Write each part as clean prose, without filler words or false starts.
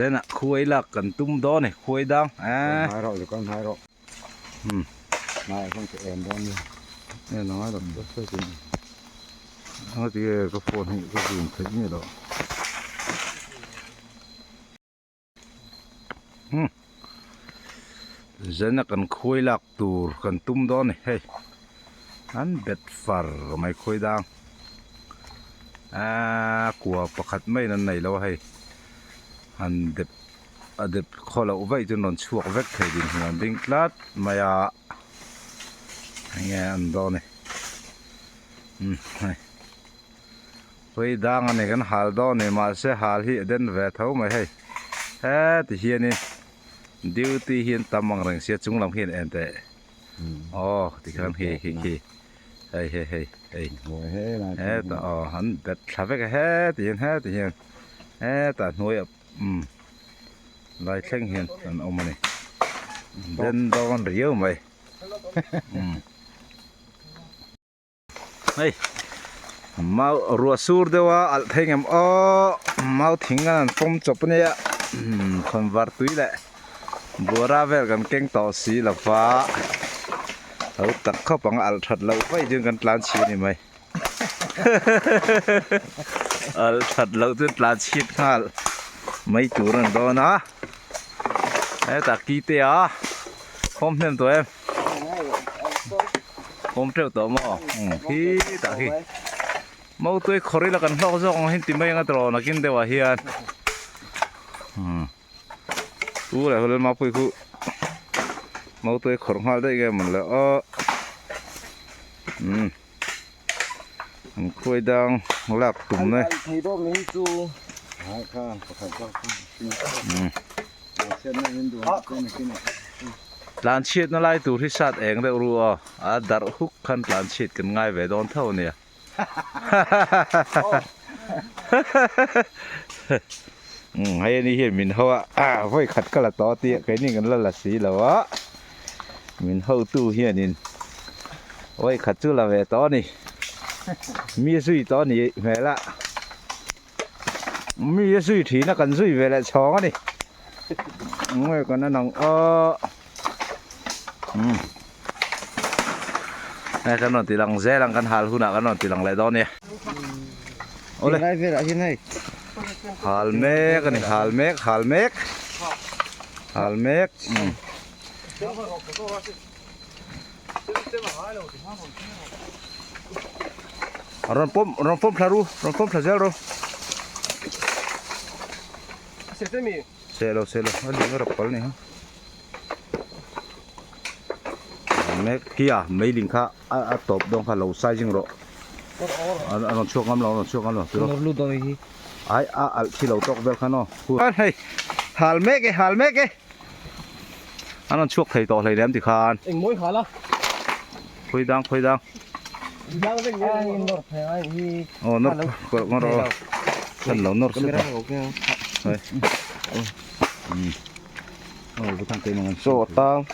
đây nè khuấy là cần tung đó này khuấy đang hai rồi con hai rồi này không thể em đó nữa nghe nói là rất là chính nó thì có phồn hình có dùng thấy như đó dân là cần khuấy lạc tù cần tung đó này hey anh bet phar mày khuấy đang của bậc hạt mấy lần này lâu hay anh đẹp đẹp khó là vậy cho nó chuộc vết thấy đi nó đinh lát mà nghe anh đó này này khuấy đang anh này cái hal đó này mà sẽ hal hi đến về thấu mày hay hết thì hiền đi duty hiền tầm bằng rằng sẽ chúng làm hiền em tệ thì cái hi hey rồi hết là hết hắn bet thà cái hết thì hiền hết ta nuôi lại khen hiền anh ông này bên đó con riêu mày hey mau rùa sur đâu al thấy em mau thỉnh anh phong chụp này con vart túi lại bữa ra về gần keng tỏ xí là phá ở tắc khóc bằng al thật lâu vậy chứ gần lan chi này mày al thật lâu chứ lan chi khal mấy chủ rừng đó nó đấy ta kí tê hôm thêm tụi em hôm trước tụi mò khi ta khi mau tôi khori là cần lo cho hết tìm mấy cái trò nó kinh tế và hiền lại hồi lên mau quay khu mau tôi khori hoa đây cái mình là quay đang lạc tùng này thì đó mình chú hai khang phải lan chiết nó lại tụi thì sát eng đấy rùa dar hút khăn lan chiết cần ngay về đón thâu nè hay đi hiện mình hậu với khát cái là to tiệt cái này cái là xí là quá mình hậu tu hiện nên với khát chú là về to nè mi suy to nè vềละmi suy thì nó cần suy về lại chó nè người còn nó nòng này cái nó thì lằng dễ lằng căn hal huna cái nó thì lằng lại đó nè ôi này về lại thế này hal mec cái này hal mec ron pom tharu ron pom thazel ro selo ali nó rapal này ha mec kia mấy linh kha top dong kha low sizing ro anh chuộc ngắm lo nó luôn rồi ai khi lâu tóc về khăn nó hey hal mec cái anh chuộc thầy to thầy đem thì khan anh mỗi khá là khuấy đang nó rồi chân lâu nó rồi cái thằng cây nó sổ tang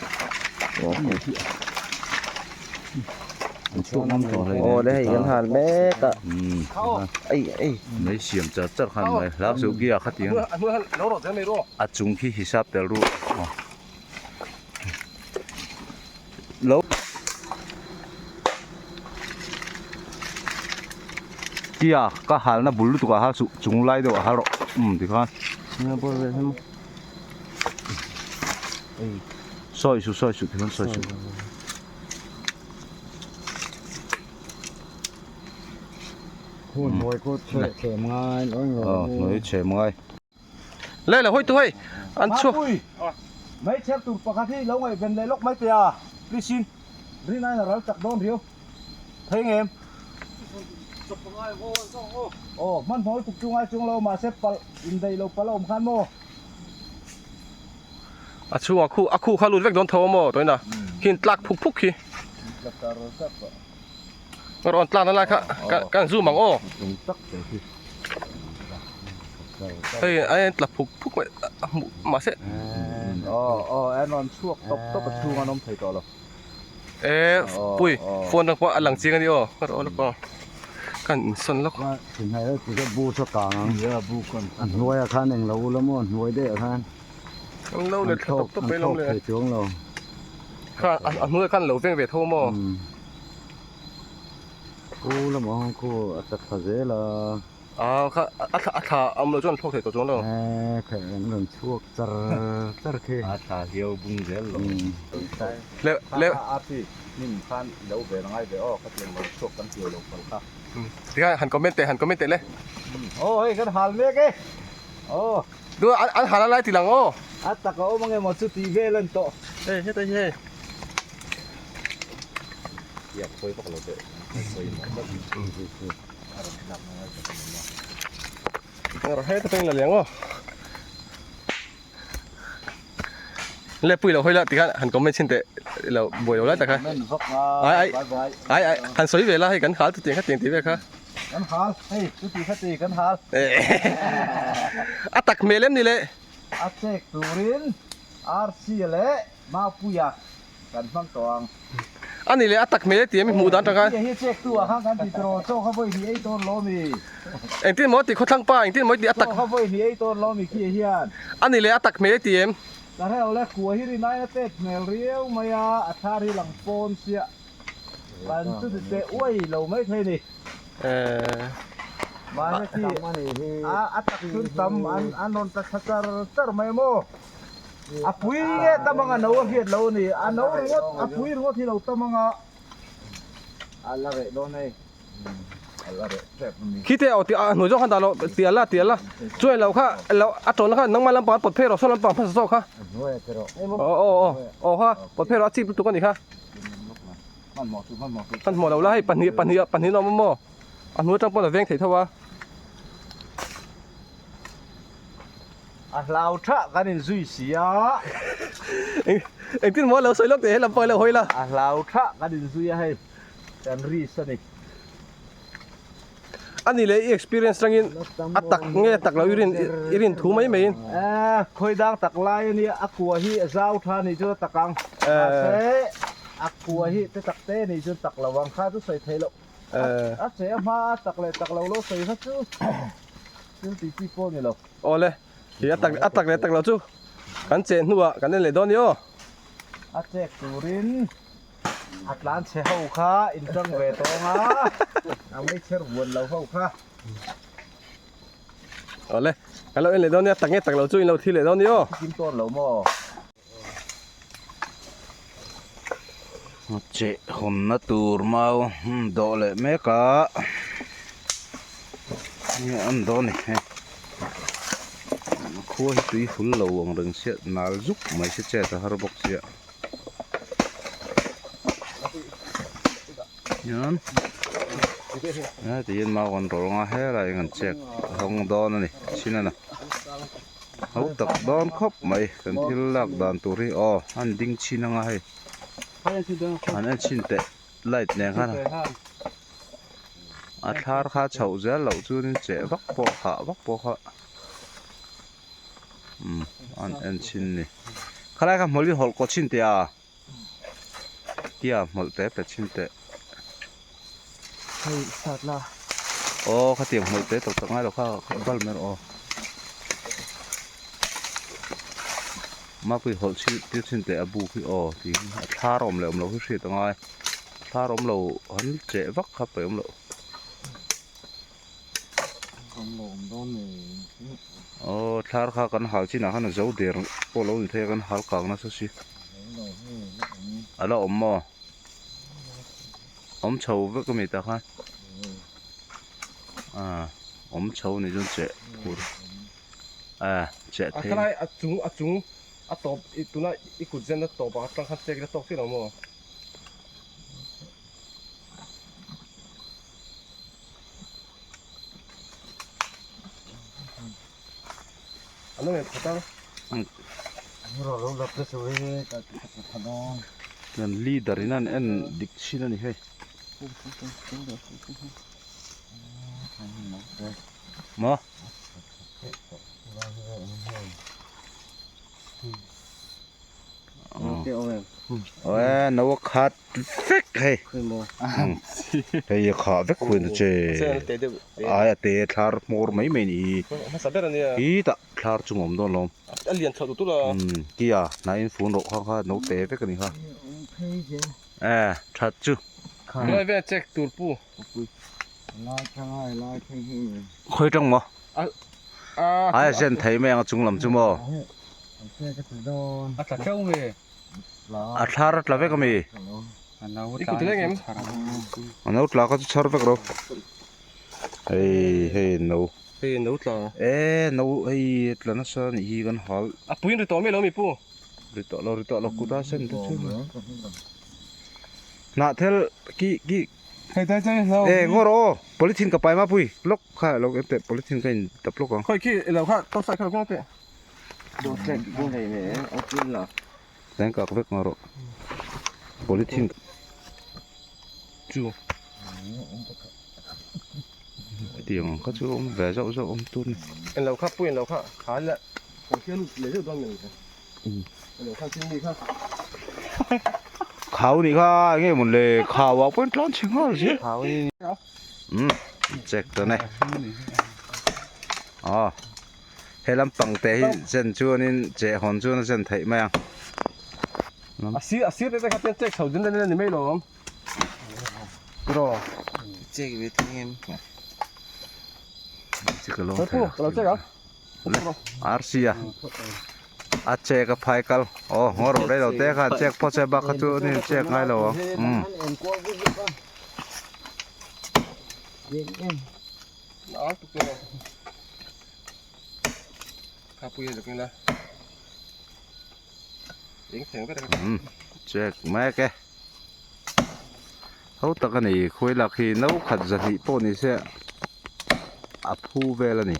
chuộc ngắm to thầy đây gần hàn bé cả ấy mấy xiêm chặt khăn này lá số kia khát tiếng chung khi hisab del ru lâu kia cái hal nó bulu tụi hal chung lại đâu hal thì khan soi su thì khan soi su ngồi cô trẻ ngay nói trẻ ngay lấy là hôi tôi ăn chua mấy chiếc tụt bạc thì lâu ngày gần đây lúc mấy tia đi xin đi này là rất chặt đôn thiếu thấy anh em man nói cục chung ai chung lâu mà xếp in đây lâu lâu khăn mô chua khu khá lụt vẹt đón thầu mò tôi nè khi lạc phúc khi nó còn lạc nó lại cả du mỏng ô đây anh lạc phúc mà sẽ em còn chuộc tóc cái chuông anh ông thấy to rồi bùi phone được qua lằng chiên cái đi ô cái đó là con กันสนล็อก ว่าถึงไงแล้วถึงจะบูสกาง เยอะบุกคน อันรวยอาคารหนึ่งเราแล้วมั้งรวยได้อาคาร เล่าเลยตบไปลงเลย เช่วงเรา ข้าอันเมื่อขั้นเหลวเฟ้งเวทโทโม กูแล้วมั้งกูจัดทะเลละ ข้าข้าเอาเราจนพวกเถตัวจงเรา แข่งเงินช่วงจระเข้ อาชาเฮียวบุ้งเจลหรอ แล้ว อาที่นิ่มคันเดี๋ยวเบรง่ายเดี๋ยวก็เตรียมมาชกกันเกี่ยวลงกันครับ ที่หันคอมเมนต์เลย โอ้ยกันหันเมียกี้โอ้ ดูอันหันอะไรทีหลังโอ้ อัตตะก็มังเงหมดสุดทีเวลันโต เฮ้ยเฮ้ยเฮ้ย อยากคุยพวกเราเด็กคุยหมดแล้วอารมณ์หนักนะจะเป็นยังไง เราให้ตัวเองละเลี้ยงโอ้เล่ปุยเราให้ละที่หันคอมเมนต์ชินเตะเราบ่อยเราแล้วแต่ค่ะ นั่นพวกมาบาย ไอ้หันสวยเวลาให้กันขาตัวเตียงตีไปค่ะ กันหันเฮ้ยสุดทีขัดตีกันหัน อัตักเมเล่มนี่เลย อาเซกตูรินอาร์ซีเล่มาปุยกันฟังตวง อันนี้เลยอัตักเมเล่ตีมีหมูดันตะกัน เฮ้ยเช็คตัวห้างกันติดโรโซ่เขาไปที่ไอ้ต้นล้อมี เอ็งที่มอติเขาทั้งป้าเอ็งที่มอติอั โซ่ ตัก เขาไปที่ไอ้ต้นล้อมีขี้เหี้ยน อันนี้เลยอัตักเมเล่ตีเอ็ม แต่ถ้าเราเล็กกัวฮิรินายเต็ดเมลเรียวมายาอัฐาริหลังโฟนเสียกันสุดเตะอ้วยเราไม่เคยนี่มาที่ มันนี่ อัตขึ้นตำอันนนตะชัดตร์ไม่โมอปุยเงี้ยตำมังอันเอาเหี้ยเรานี่อันเอาเรื่องอปุยเรื่องที่เราตำมังอ่ะอะไรโดนไอ้อะไรแซ่บมันมี คิดเอาตีหนูจ้องขันตาเราเตียละช่วยเราค่ะเราอัดจนค่ะน้องมาลำปางปลดเพลเราส่งลำปางพัสดุค่ะ รวยแต่เรา โอ้ค่ะปลดเพลเราจีบตัวกันอีกค่ะ มันหมอสุมันหมอสุ ท่านหมอเราไล่ปันนี้เราไม่หมออันนู้นจังปนเราเวียงเถิดเท่าว่า เราชะกันin suy xí á เอ็งที่หมอเราสวยลูกเตะให้ลำปางเราหอยละ เราชะกันin suy hay dan reason ni อันนี้เลย experience รังอินอัตักเงี้ยตักเราอิรินถูไหมไม่อิน khoi dang tak lai ni aku hi zau tha ni chu takang se aku hi te tak te ni chu tak lawang kha chu sai thelo a se ma tak le tak lo lo sai kha chu chu ti ti po ni lo โอ้เลยเฮียตักเลยตักเราจู้กันเจนหัวกันเล่นเลยโดนโย a chek turin atlan se ho kha in tang ve to nga ang mai cher won lo ho kha โอ้เลยกันเราเล่นเลยโดนเนี่ยตักเงี้ยตักเราจู้เราทีเลยโดนโย kim ton lo mo เจ๊คนน่ะตูร์มาโดนเลยแม่กะนี่อันโดนนี่ขั้วที่หุ่นเราวงเรื่องเสียนาลุกไม่ใช่เจ๊แต่ฮาร์บกเสียยันแต่ยันมาวันร้องอาเฮอะไรเงินเช็คห้องโดนนี่ชินะนะเขาตักโดนครบไหมกันที่ลักดานตุรีอ๋ออันดิ้งชินะไงอันนั้นชินเตะไล่เนี่ยกันอาทาร์ข้าเฉาเจ้าเหล่าจูนี่เจ๊บักปอกขาอันชินนี่ใครกันหมดที่หอลก็ชินเตะเกี่ยหมดเตะเป็ดชินเตะ ให้สัตว์ละ โอ้ข้าเตรียมหมดเตะตกตั้งให้เราข้าบ้านแม่โอ้มาคุยหอลชินที่ชินเตะบูคุยโอ้ที่ท่ารอมเลยเราคุยตั้งไงท่ารอมเราหันเจ๊บักครับไปเรา โอ้ทาร์ข้ากันหาที่ไหนกันจะเอาเดี๋ยวพวกเราอยู่ที่กันหาลกางนะสิอะไรอมเฉาเวก็มีแต่ค่ะเฉานี่จนเจ๊พูดเจ๊เท่ อะไรอัดจุงอัดตบอีตัวน่ะอีกุดเจนน่ะตบอัดตั้งคันเซ็กแล้วตกที่เราหมออันนั้นเนี่ยตั้ง เราลับจะสวยแต่ถนน นั่นลีดารินั่นเอ็นดิกชินั่นนี่เฮ้ยมา เอ้ยนกขัดเฟกเฮ้ยเฮ้ยขาเฟกคุณเจไอ้เตะทาร์มอร์ไม่ไม่นี่ saber ni อีตาทาร์จุ่มโดนลม alien thau tu la กี่อ่ะนายฟูนรกข้างๆนกเตะเฟกกันนี่ค่ะชัดจุ noi ve check tur pu ค่อยจังมั้งไอ้เส้นไทยแมงจุ่มลำจุ่มอ่ะ ata kheu ve อาทาร์ทลาเฟกมี iku tele ngem อันนั้นลาก็จะชาร์เฟกรอเฮ้ยเฮ้ยนู he no tla นูเฮ้ยแล้วนั่นสันอีกันฮัล a puin ri to me lo mi pu ริตอเรากูได้เส้นทุกชิ้นน่าเทลกี่ he dai dai no งอรอโพลิทินกับไปมาปุยล็อกค่ะล็อกเอฟเตโพลิทินกันตับล็อกอ่ะ khoi ki lo kha to sai kha ko te แรงกับเวกงอรอโพลิทิน chu เดี๋ยวก็จะอมแหวะจะอมตุน en lo kha puin lo kha kha la ko chen le ju do men lo kha chin ni kha เขานี่ค่ะเงี้ยหมดเลยข่าวว่าเป็นร้อนชิงเหรอสิ khao ni เจ็กตัวไหนอ๋อเฮลัมปังเตะเส้นชัวนี่เจ้าหอนชัวนั่นเส้นไทยไหมอ่ะ asir te kha ten check thau din le ni me lo ro จิกโล pu lo check ah อาร์ซีอ่ะอาเจกับไพกัลโอ้งอรได้เราเตะค่ะเจ็กพอเซบักตัวนี่เจ็กไงเรา đó tục rồi khá bùi được nên là đến thèm cái này เจ็กแม่แกเขาตะกันนี่คุยหลักที่นู้ขัดจะที่ปนนี่เสียอับผู้เวลนี่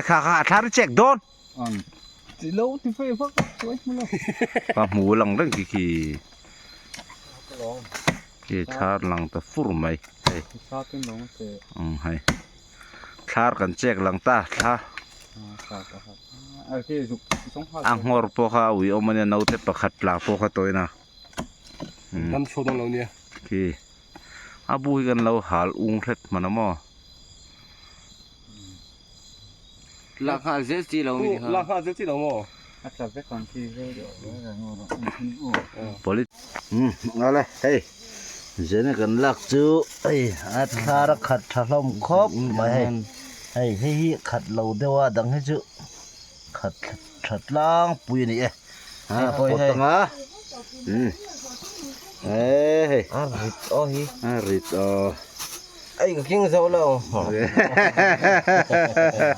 ค่ะทาร์เจ็กโดน thì lâu thì phải phát thôi mà lâu ปลาหมูหลังเรื่องกี่ทาร์หลังตะฟูร์ไหมเฮ้ย sao cái nó sẽ ให้ทาร์กันเจ็กหลังตาทา cái dục sống hoa อังหอร์พวกเขาวิโอมันเนี่ยนู้เตะประคัดหลังพวกเขาตัวน่ะ năm số đông lâu nè กี่อาบุยกันเราหาลุงเท็ดมันนะมั้ง ราคาเสียสีเรามีครับ là khá dễ chỉ đâu mà บริเอาเลยเฮ้ยเจนกันลักจูเฮ้ยอัดคาร์ขัดถล่มครบมาให้เฮ้ยขัดเราเดียวดังให้จูขัดล้างปุยนี่ปวดตังอ่ะเฮ้ย riết ôi ริดai cái kinh sao lâu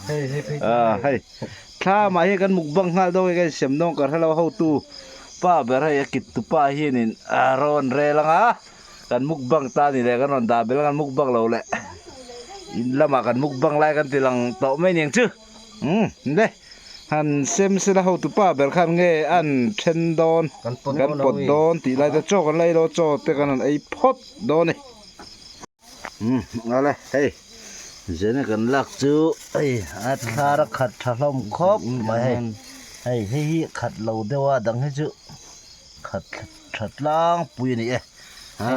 เฮ้ยถ้ามาให้กันมุกบังฮาโดยกันเสียมน้องกันให้เราเข้าตู้ป้าเบรย์กิดตุป้าเฮียนินรอนเรลังกันมุกบังตานี่แหละกันนอนตาเบลกันมุกบังเราแหละอินละมากันมุกบังไล่กันทีหลังโตไม่เนียงชื่อเด้ฮันเซมสิละเข้าตู้ป้าเบลคันเงยอันเชนโดนกันปดโดนตีไล่จะโจกันไล่เราโจแต่กันไอ้พดโดนนี่เอาเลยเฮ้ยเจนกันลักจูเฮ้ยอัดคาร์ขัดถล่มครบมาให้ขัดเราเดียวดังให้จูขัดล้างปุยนี่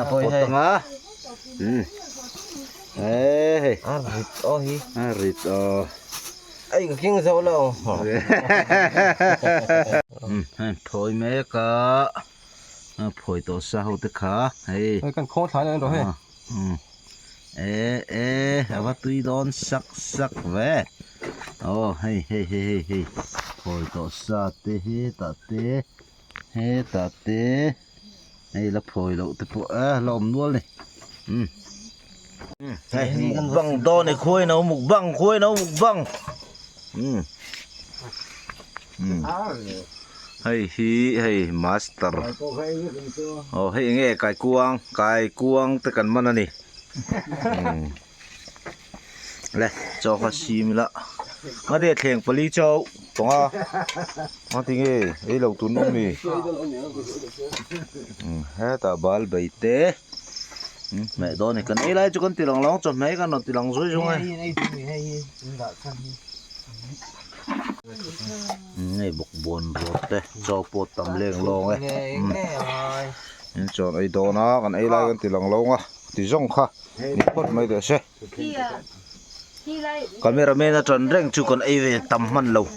ปวดตังอ่ะเฮ้ย riết ôi ริดai cái kinh sao lâu พอยแม่กะพอยตัวสาวตะขาเฮ้ย cần khó thái này rồi hết เอาว่าตุยโดนสักเว้โอ้เฮ้ยพอยตัวสาเตะตาเตะเฮ้ยแล้วพอยเราตะปะลมนัวเลยเฮ้ยมุกบังโดนไอ้คุยเนาะมุกบังเฮ้ยมาสเตอร์โอ้เฮ้ยไงไก่กวางตะกันมันน่ะนี่เลยจอเขาชิมละมาเด็ดแข่งปลีเจ้าตรงมาที่นี่ไอ้เราตุนน้องมีเฮ้ยตาบาลใบเตะแม่โดนนี่กันไอ้ไรจุกันตีหลังจนแม่กันนอนตีหลังสวยจังไง ngay bọc buồn ruột đấy cho bột tầm lên long ấy nghe rồi nên chọn ấy đó nó còn ấy lại còn thì lòng lâu à thì rong kha đi bắt mấy đứa xe cameraman nó chọn reng chú còn ấy về tầm man lâu